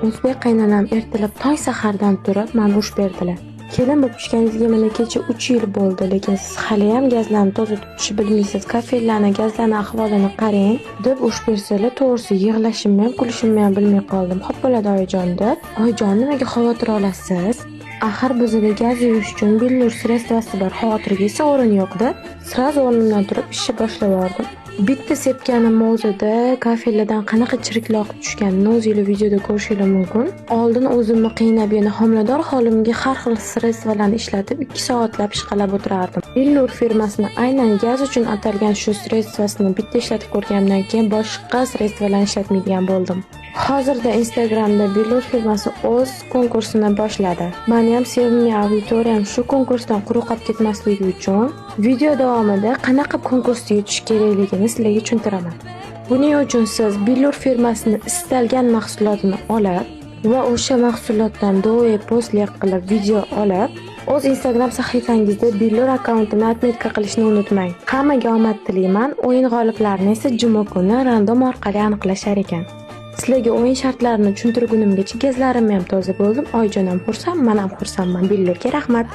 o'zbek qaynonam ertalab tong sahardan turib mana urush berdilar. Kelin bo'lib tushganingizga mana kecha 3 yil bo'ldi, lekin siz hali ham gazlarni toza tutishni bilmaysiz. Kafellarni, gazlarni ahvolini qarang deb urush bersalar, to'g'risi yig'lashimni ham, kulishimni ham bilmay qoldim. Xo'p bo'ladi oyijon deb. Oyijon, nimaga xavotir olasiz? Axir bizda gaz yuvish uchun billur sredstvasi bor. Xavotirga esa o'rin yo'q-da. Sraz o'rnimdan turib ishni boshlab yubordim. Bitta sepganim o'zida kafellardan qanaqa chiriklar tushganini o'zingizlar videoda ko'rishingiz mumkin. Oldin o'zimni qiynab, yana homilador holimga har xil sredstvalarni ishlatib 2 soatlab ishqalab o'tirardim. Billur firmasini aynan gaz uchun atalgan shu sredstvasini bitta ishlatib ko'rganimdan keyin boshqa sredstvalarni ishlatmaydigan bo'ldim. Hozirda Instagramda Billur firmasi o'z konkursini boshladi. Meni ham sevimli auditoriyam shu konkursdan quruq qolib ketmasligi uchun video davomida qanaqa konkursda yutish kerakligini sizlarga tushuntiraman. Buning uchun siz Billur firmasini istalgan mahsulotini olib va o'sha mahsulotdan do'yi postlik qilib video olib, o'z Instagram sahifangizda Billur akkauntini atmetka qilishni unutmang. Hammaga omad tilayman. O'yin g'oliblarini esa juma kuni random orqali aniqlashar ekan. Sizlarga o'yin shartlarini tushuntirgunimgacha gazlarim ham toza bo'ldim. Oyijon ham xursand, men ham xursandman. Billurga rahmat.